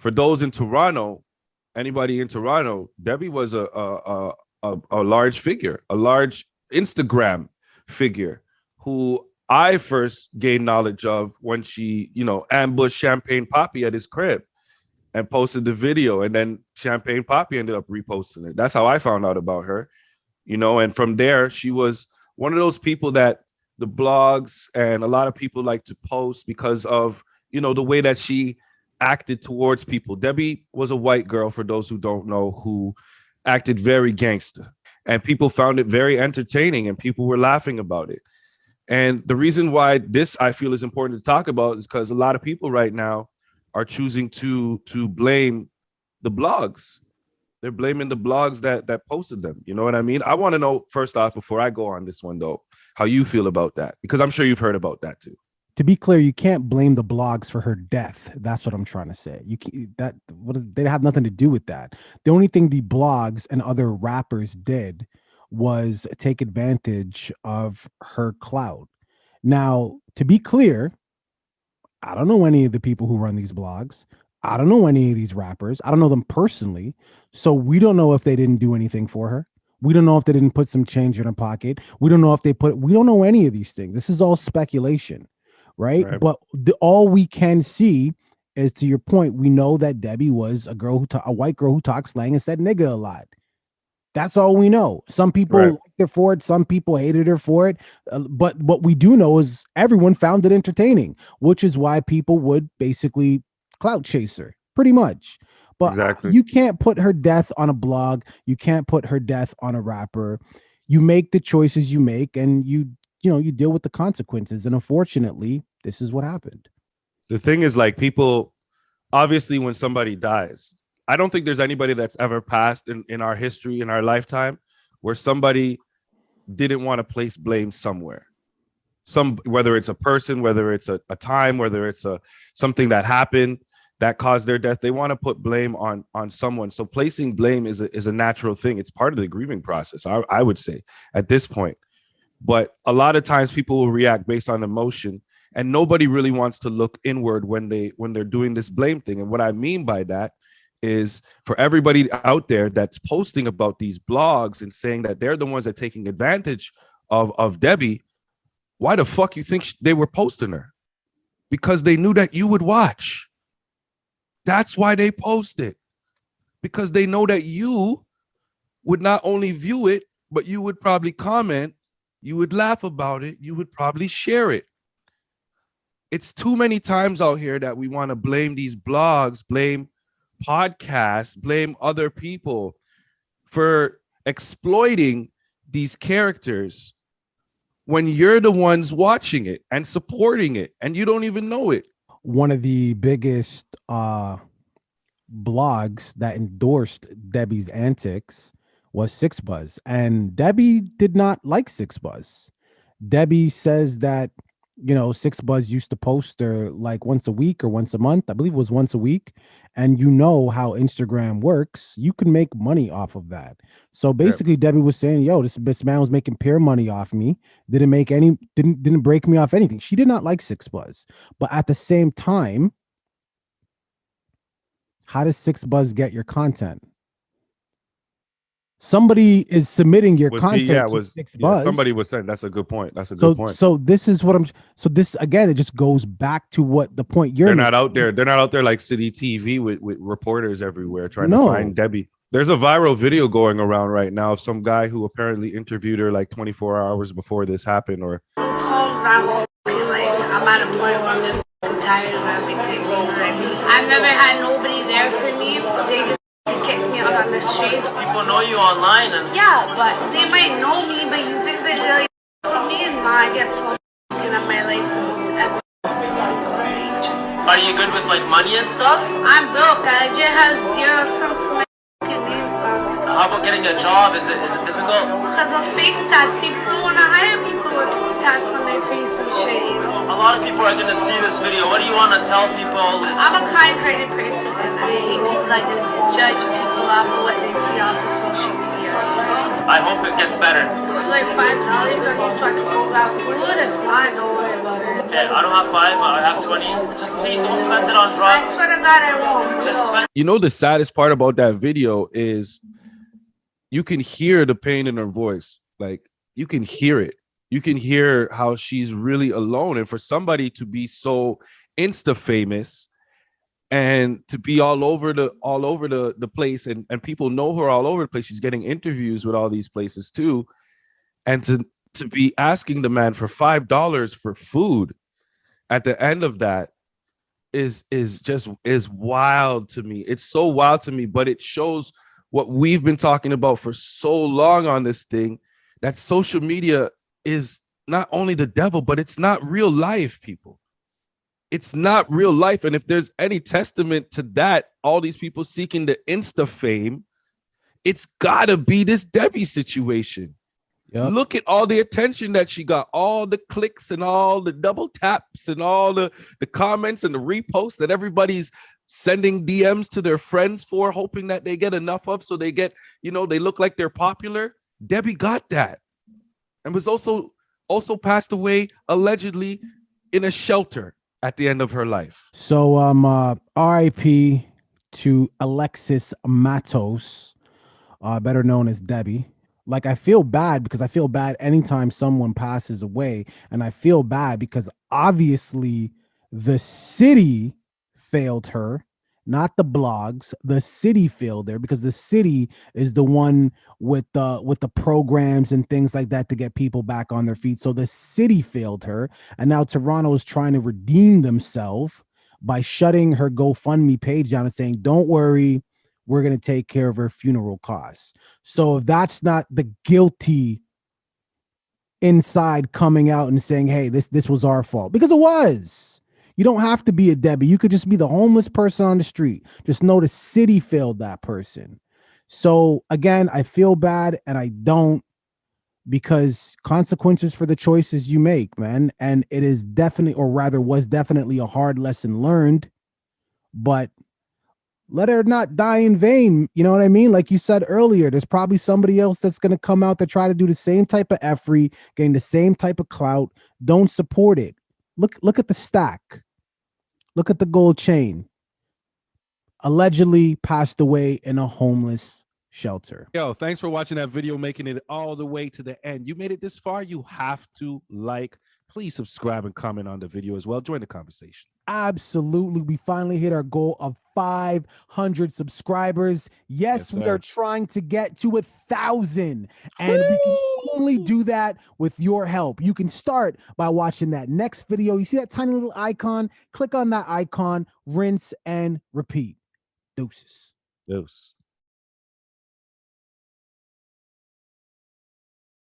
for those in Toronto, anybody in Toronto, Debbie was a large figure, a large Instagram figure who I first gained knowledge of when she, ambushed Champagne Poppy at his crib and posted the video. And then Champagne Poppy ended up reposting it. That's how I found out about her, and from there, she was one of those people that the blogs and a lot of people like to post because of, the way that she acted towards people. Debbie was a white girl, for those who don't know, who acted very gangster. And people found it very entertaining and people were laughing about it. And the reason why this I feel is important to talk about is because a lot of people right now are choosing to blame the blogs. They're blaming the blogs that posted them. You know what I mean? I want to know, first off, before I go on this one, though, how you feel about that, because I'm sure you've heard about that, too. To be clear, you can't blame the blogs for her death. That's what I'm trying to say. They have nothing to do with that. The only thing the blogs and other rappers did was take advantage of her clout. Now, to be clear, I don't know any of the people who run these blogs. I don't know any of these rappers. I don't know them personally. So we don't know if they didn't do anything for her. We don't know if they didn't put some change in her pocket. We don't know if we don't know any of these things. This is all speculation, right? But all we can see is, to your point, we know that Debbie was a white girl who talked slang and said nigga a lot. That's all we know. Some people liked her for it. Some people hated her for it. But what we do know is everyone found it entertaining, which is why people would basically clout chase her, pretty much. But you can't put her death on a blog. You can't put her death on a rapper. You make the choices you make, and you deal with the consequences. And unfortunately, this is what happened. The thing is, like, people, obviously, when somebody dies, I don't think there's anybody that's ever passed in our history, in our lifetime, where somebody didn't want to place blame somewhere. Whether it's a person, whether it's a time, whether it's something that happened that caused their death, they want to put blame on someone. So placing blame is a natural thing. It's part of the grieving process, I would say, at this point. But a lot of times people will react based on emotion, and nobody really wants to look inward when they're doing this blame thing. And what I mean by that is, for everybody out there that's posting about these blogs and saying that they're the ones that are taking advantage of Debbie, why the fuck you think they were posting her? Because they knew that you would watch. That's why they post it. Because they know that you would not only view it, but you would probably comment, you would laugh about it, you would probably share it. It's too many times out here that we want to blame these blogs, blame podcasts, blame other people for exploiting these characters when you're the ones watching it and supporting it and you don't even know it. One of the biggest blogs that endorsed Debbie's antics was SixBuzz, and Debbie did not like SixBuzz. Debbie says that SixBuzz used to post her like once a week or once a month. I believe it was once a week. And you know how Instagram works. You can make money off of that. So basically, Debbie was saying, yo, this man was making pure money off me. Didn't break me off anything. She did not like SixBuzz. But at the same time, how does SixBuzz get your content? Somebody is submitting your content to SixBuzz. Somebody was saying that's a good point. That's a good point. So this is what this again, it just goes back to what the point they're not out there. They're not out there like City TV with reporters everywhere trying to find Debbie. There's a viral video going around right now of some guy who apparently interviewed her like 24 hours before this happened. Or I'm at a point where I'm just tired of everything. I've never had nobody there for me. They just kick me out on the streets. People know you online, and yeah, but they might know me, but you think they really for me? And I get looking at my life almost every single page. Are you good with like money and stuff? I'm broke. I just have zero cents to my name from. How about getting a job? Is it difficult? Because of face tats, people don't want to hire people with tats on their face and shit. A lot of people are gonna see this video. What do you want to tell people? I'm a kind-hearted person, and I hate people that just judge people off of what they see off of social media. I hope it gets better. Like $5 on you so I can go out food. If not, don't worry about it. Okay, I don't have 5, I have 20. Just please don't spend it on I drugs. swear to God, I won't. Just spend. You know, the saddest part about that video is you can hear the pain in her voice. Like, you can hear it. You can hear how she's really alone. And for somebody to be so insta famous and to be all over the place, and people know her all over the place. She's getting interviews with all these places too. And to be asking the man for $5 for food at the end of that is wild to me. It's so wild to me, but it shows what we've been talking about for so long on this thing, that social media is not only the devil, but it's not real life, people. It's not real life. And if there's any testament to that, all these people seeking the Insta fame, it's gotta be this Debbie situation. Yep. Look at all the attention that she got, all the clicks and all the double taps and all the comments and the reposts that everybody's sending DMs to their friends for, hoping that they get enough of, so they get, you know, they look like they're popular. Debbie got that, and was also passed away allegedly in a shelter at the end of her life. So RIP to Alexis Matos, better known as Debbie. Like, I feel bad because I feel bad anytime someone passes away, and I feel bad because obviously the city failed her, not the blogs. The city failed her because the city is the one with the programs and things like that to get people back on their feet. So the city failed her, and now Toronto is trying to redeem themselves by shutting her GoFundMe page down and saying, "Don't worry, we're going to take care of her funeral costs." So if that's not the guilty inside coming out and saying, "Hey, this was our fault," because it was. You don't have to be a Debbie. You could just be the homeless person on the street. Just know the city failed that person. So again, I feel bad, and I don't, because consequences for the choices you make, man. And it is definitely, or rather was definitely, a hard lesson learned, but let her not die in vain. You know what I mean? Like you said earlier, there's probably somebody else that's going to come out to try to do the same type of effery, gain the same type of clout. Don't support it. Look at the stack. Look at the gold chain. Allegedly passed away in a homeless shelter. Yo, thanks for watching that video, making it all the way to the end. You made it this far, you have to like. Please subscribe and comment on the video as well. Join the conversation. Absolutely. We finally hit our goal of 500 subscribers. Yes, we are trying to get to 1,000, and we can only do that with your help. You can start by watching that next video. You see that tiny little icon? Click on that icon, rinse and repeat. Deuces. Deuce.